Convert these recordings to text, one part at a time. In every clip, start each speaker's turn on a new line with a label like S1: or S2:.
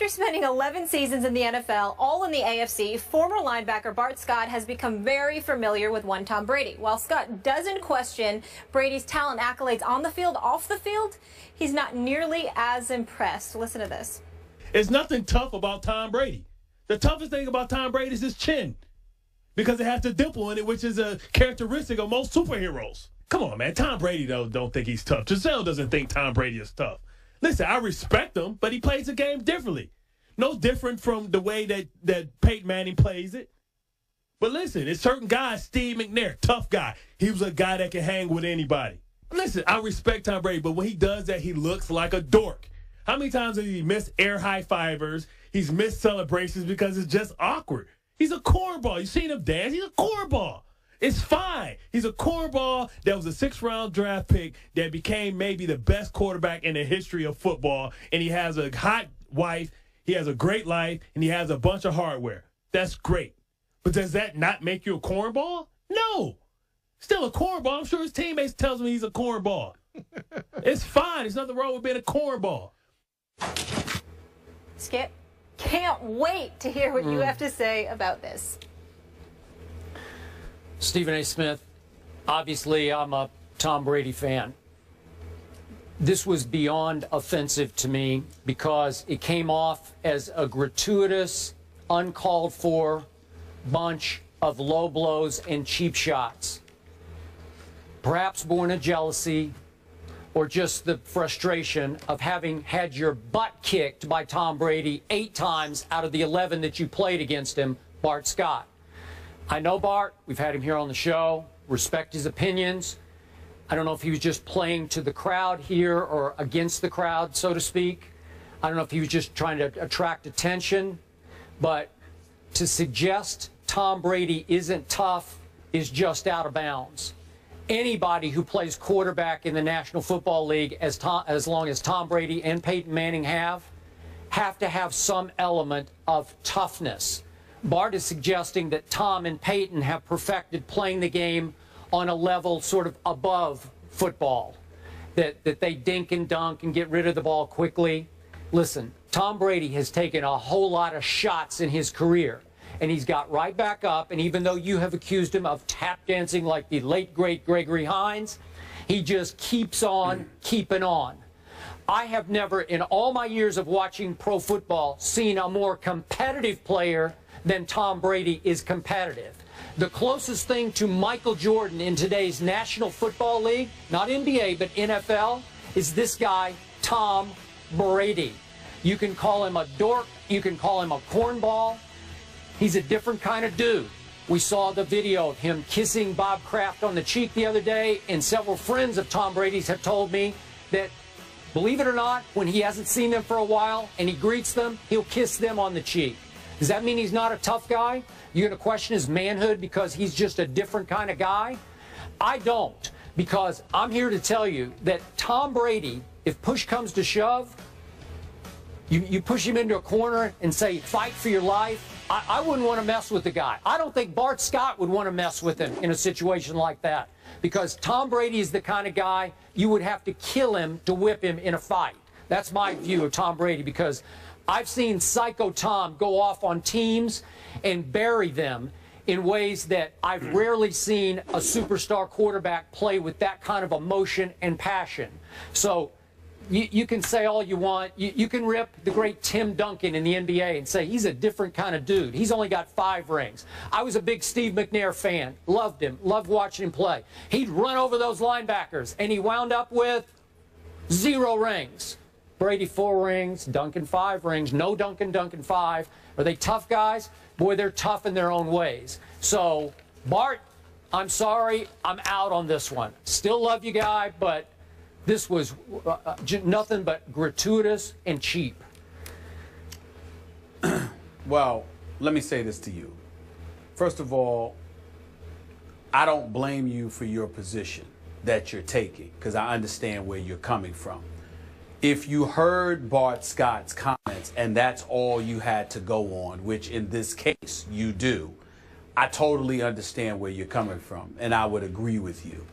S1: After spending 11 seasons in the NFL, all in the AFC, former linebacker Bart Scott has become very familiar with one Tom Brady. While Scott doesn't question Brady's talent accolades on the field, off the field, he's not nearly as impressed. Listen to this.
S2: There's nothing tough about Tom Brady. The toughest thing about Tom Brady is his chin, because it has the dimple in it, which is a characteristic of most superheroes. Come on, man. Tom Brady, though, don't think he's tough. Giselle doesn't think Tom Brady is tough. Listen, I respect him, but he plays the game differently. No different from the way that Peyton Manning plays it. But listen, it's certain guys, Steve McNair, tough guy. He was a guy that can hang with anybody. Listen, I respect Tom Brady, but when he does that, he looks like a dork. How many times has he missed air high-fivers? He's missed celebrations because it's just awkward. He's a cornball. You seen him dance? He's a cornball. It's fine. He's a cornball that was a 6th-round draft pick that became maybe the best quarterback in the history of football, and he has a hot wife, he has a great life, and he has a bunch of hardware. That's great. But does that not make you a cornball? No. Still a cornball. I'm sure his teammates tells him he's a cornball. It's fine. There's nothing wrong with being a cornball.
S1: Skip, can't wait to hear what you have to say about this.
S3: Stephen A. Smith, obviously I'm a Tom Brady fan. This was beyond offensive to me because it came off as a gratuitous, uncalled for bunch of low blows and cheap shots. Perhaps born of jealousy or just the frustration of having had your butt kicked by Tom Brady 8 times out of the 11 that you played against him, Bart Scott. I know Bart. We've had him here on the show. Respect his opinions. I don't know if he was just playing to the crowd here or against the crowd, so to speak. I don't know if he was just trying to attract attention. But to suggest Tom Brady isn't tough is just out of bounds. Anybody who plays quarterback in the National Football League, as long as Tom Brady and Peyton Manning have to have some element of toughness. Bart is suggesting that Tom and Peyton have perfected playing the game on a level sort of above football, that they dink and dunk and get rid of the ball quickly. Listen, Tom Brady has taken a whole lot of shots in his career, and he's got right back up, and even though you have accused him of tap dancing like the late, great Gregory Hines, he just keeps on keeping on. I have never, in all my years of watching pro football, seen a more competitive player than Tom Brady is competitive. The closest thing to Michael Jordan in today's National Football League, not NBA, but NFL, is this guy, Tom Brady. You can call him a dork, you can call him a cornball. He's a different kind of dude. We saw the video of him kissing Bob Kraft on the cheek the other day, and several friends of Tom Brady's have told me that, believe it or not, when he hasn't seen them for a while and he greets them, he'll kiss them on the cheek. Does that mean he's not a tough guy? You're going to question his manhood because he's just a different kind of guy? I don't, because I'm here to tell you that Tom Brady, if push comes to shove, you push him into a corner and say, fight for your life, I wouldn't want to mess with the guy. I don't think Bart Scott would want to mess with him in a situation like that, because Tom Brady is the kind of guy you would have to kill him to whip him in a fight. That's my view of Tom Brady, because I've seen Psycho Tom go off on teams and bury them in ways that I've rarely seen a superstar quarterback play with that kind of emotion and passion. So you can say all you want. You can rip the great Tim Duncan in the NBA and say he's a different kind of dude. He's only got 5 rings. I was a big Steve McNair fan. Loved him. Loved watching him play. He'd run over those linebackers, and he wound up with 0 rings. Brady 4 rings, Duncan 5 rings, no Duncan 5. Are they tough guys? Boy, they're tough in their own ways. So, Bart, I'm sorry, I'm out on this one. Still love you, guy, but this was nothing but gratuitous and cheap.
S4: Well, let me say this to you. First of all, I don't blame you for your position that you're taking, because I understand where you're coming from. If you heard Bart Scott's comments and that's all you had to go on, which in this case you do, I totally understand where you're coming from, and I would agree with you.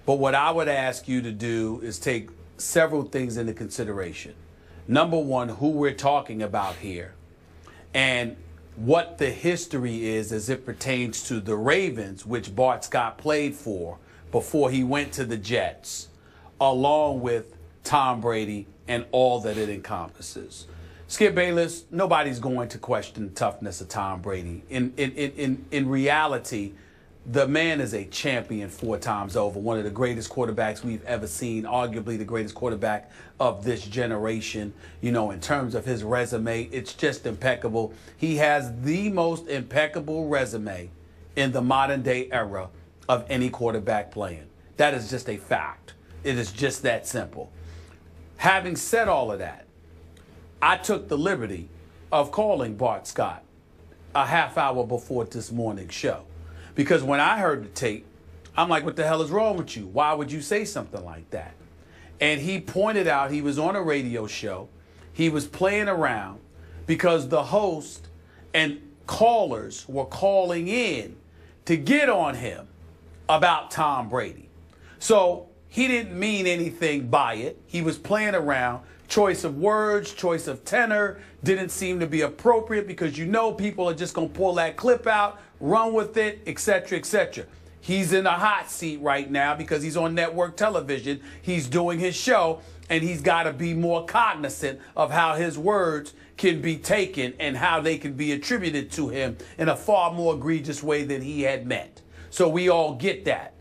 S4: But what I would ask you to do is take several things into consideration. number one, who we're talking about here, and what the history is as it pertains to the Ravens, which Bart Scott played for before he went to the Jets, along with Tom Brady and all that it encompasses. Skip Bayless, nobody's going to question the toughness of Tom Brady. In reality, the man is a champion 4 times over, one of the greatest quarterbacks we've ever seen, arguably the greatest quarterback of this generation. You know, in terms of his resume, it's just impeccable. He has the most impeccable resume in the modern day era of any quarterback playing. That is just a fact. It is just that simple. Having said all of that, I took the liberty of calling Bart Scott a half hour before this morning's show. Because when I heard the tape, I'm like, what the hell is wrong with you? Why would you say something like that? And he pointed out he was on a radio show. He was playing around because the host and callers were calling in to get on him about Tom Brady. So he didn't mean anything by it. He was playing around. Choice of words, choice of tenor didn't seem to be appropriate because you know people are just going to pull that clip out, run with it, etc., etc. He's in a hot seat right now because he's on network television. He's doing his show, and he's got to be more cognizant of how his words can be taken and how they can be attributed to him in a far more egregious way than he had meant. So we all get that.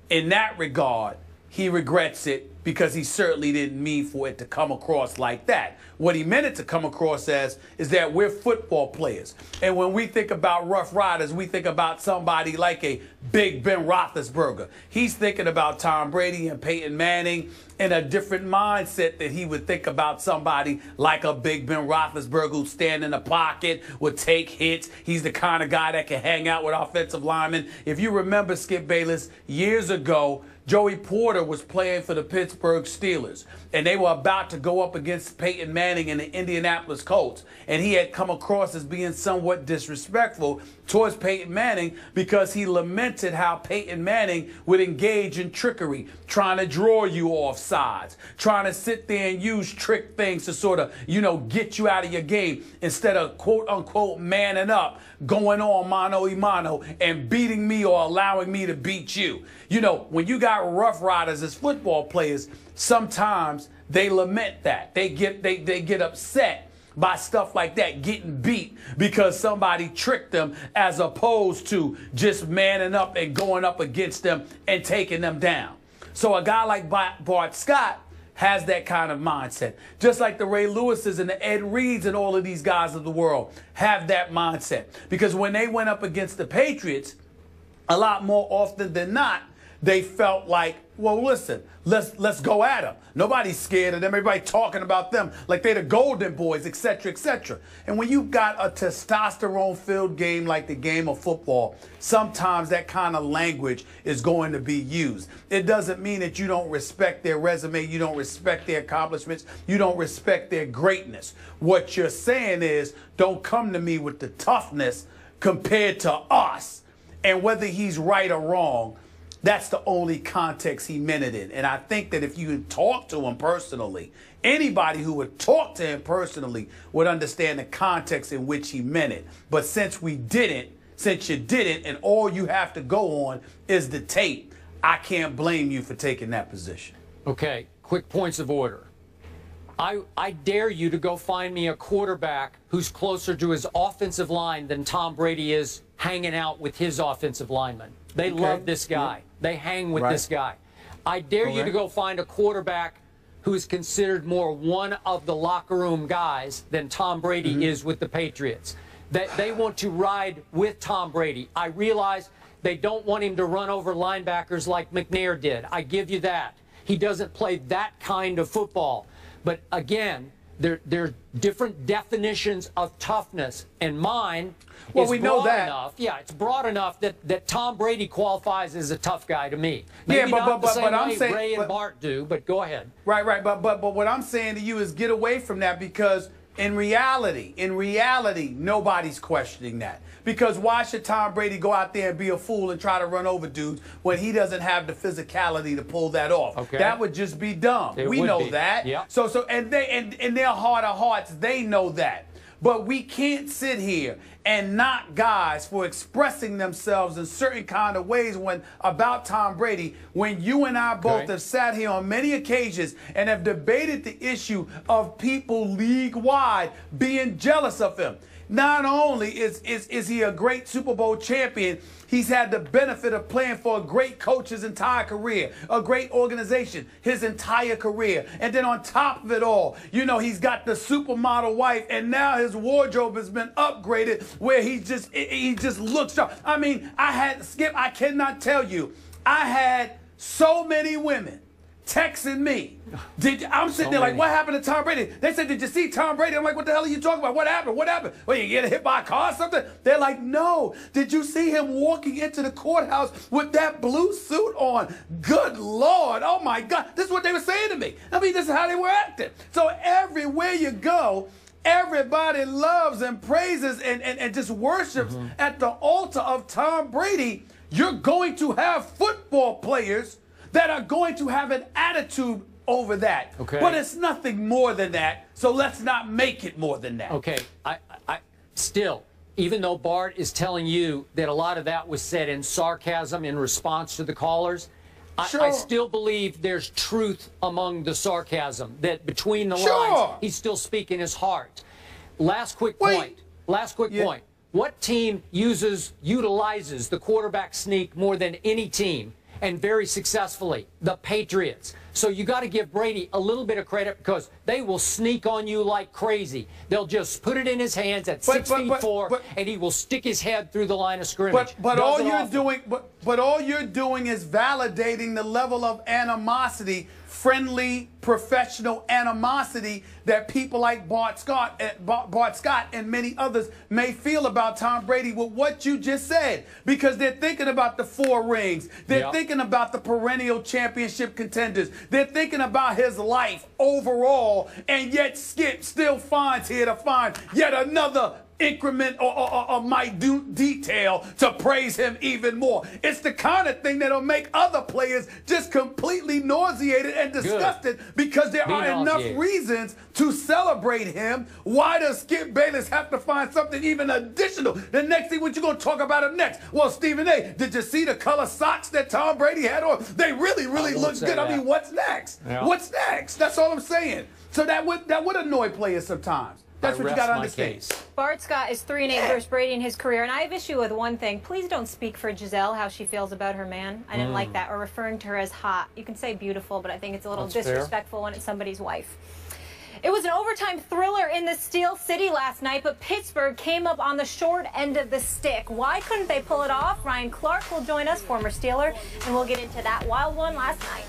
S4: In that regard, he regrets it because he certainly didn't mean for it to come across like that. What he meant it to come across as is that we're football players. And when we think about Rough Riders, we think about somebody like a Big Ben Roethlisberger. He's thinking about Tom Brady and Peyton Manning in a different mindset that he would think about somebody like a Big Ben Roethlisberger who'd stand in the pocket, would take hits. He's the kind of guy that can hang out with offensive linemen. If you remember, Skip Bayless, years ago, Joey Porter was playing for the Pittsburgh Steelers, and they were about to go up against Peyton Manning and the Indianapolis Colts, and he had come across as being somewhat disrespectful towards Peyton Manning because he lamented how Peyton Manning would engage in trickery, trying to draw you off sides, trying to sit there and use trick things to sort of, get you out of your game instead of quote-unquote manning up, going on mano a mano and beating me or allowing me to beat you. When you got Rough Riders as football players, sometimes they lament that. They get upset by stuff like that, getting beat because somebody tricked them as opposed to just manning up and going up against them and taking them down. So a guy like Bart Scott has that kind of mindset. Just like the Ray Lewises and the Ed Reeds and all of these guys of the world have that mindset. Because when they went up against the Patriots, a lot more often than not, they felt like, well, listen, let's go at them. Nobody's scared of them. Everybody talking about them like they're the Golden Boys, etc., etc. And when you got a testosterone-filled game like the game of football, sometimes that kind of language is going to be used. It doesn't mean that you don't respect their resume, you don't respect their accomplishments, you don't respect their greatness. What you're saying is, don't come to me with the toughness compared to us. And whether he's right or wrong, that's the only context he meant it in. And I think that if you had talked to him personally, anybody who would talk to him personally would understand the context in which he meant it. But since you didn't, and all you have to go on is the tape, I can't blame you for taking that position.
S3: Okay, quick points of order. I dare you to go find me a quarterback who's closer to his offensive line than Tom Brady is hanging out with his offensive linemen. They love this guy. They hang with this guy. I dare you to go find a quarterback who is considered more one of the locker room guys than Tom Brady is with the Patriots. That they want to ride with Tom Brady. I realize they don't want him to run over linebackers like McNair did. I give you that. He doesn't play that kind of football. But again, there are different definitions of toughness, and mine is broad enough. Yeah, it's broad enough that Tom Brady qualifies as a tough guy to me. Maybe not the same way Ray and Bart do, but go ahead.
S4: Right. But what I'm saying to you is get away from that, because In reality, nobody's questioning that. Because why should Tom Brady go out there and be a fool and try to run over dudes when he doesn't have the physicality to pull that off?
S3: Okay.
S4: That would just be dumb. We know that.
S3: Yep.
S4: So and in their heart of hearts, they know that. But we can't sit here and knock guys for expressing themselves in certain kind of ways about Tom Brady, when you and I both have sat here on many occasions and have debated the issue of people league-wide being jealous of him. Not only is he a great Super Bowl champion, he's had the benefit of playing for a great coach his entire career, a great organization his entire career. And then on top of it all, you know, he's got the supermodel wife, and now his wardrobe has been upgraded where he just looks sharp. I mean, Skip, I cannot tell you, I had so many women texting me. I'm sitting there like, what happened to Tom Brady? They said, did you see Tom Brady? I'm like, what the hell are you talking about? What happened? What happened? Well, you get hit by a car or something? They're like, no. Did you see him walking into the courthouse with that blue suit on? Good Lord. Oh, my God. This is what they were saying to me. I mean, this is how they were acting. So everywhere you go, everybody loves and praises and just worships at the altar of Tom Brady. You're going to have football players that are going to have an attitude over that. Okay. But it's nothing more than that, so let's not make it more than that.
S3: Okay. I still, even though Bart is telling you that a lot of that was said in sarcasm in response to the callers, I still believe there's truth among the sarcasm, that between the lines, he's still speaking his heart. Last quick point. What team utilizes the quarterback sneak more than any team, and very successfully? The Patriots. So you got to give Brady a little bit of credit, because they will sneak on you like crazy. They'll just put it in his hands at 6'4", and he will stick his head through the line of scrimmage.
S4: But all you're doing is validating the level of animosity, friendly, professional animosity that people like Bart Scott and many others may feel about Tom Brady with what you just said, because they're thinking about the 4 rings. They're thinking about the perennial championship contenders. They're thinking about his life overall, and yet Skip still finds here to find yet another increment or minute detail to praise him even more. It's the kind of thing that'll make other players just completely nauseated and disgusted because there are enough reasons to celebrate him. Why does Skip Bayless have to find something even additional? The next thing, what you going to talk about him next? Well, Stephen A., did you see the color socks that Tom Brady had on? They really look good. I mean, what's next? Yeah. What's next? That's all I'm saying. So that would annoy players sometimes. That's what you got to understand.
S1: Bart Scott is 3-8 versus Brady in his career, and I have issue with one thing. Please don't speak for Giselle, how she feels about her man. I didn't like that, or referring to her as hot. You can say beautiful, but I think it's a little disrespectful when it's somebody's wife. It was an overtime thriller in the Steel City last night, but Pittsburgh came up on the short end of the stick. Why couldn't they pull it off? Ryan Clark will join us, former Steeler, and we'll get into that wild one last night.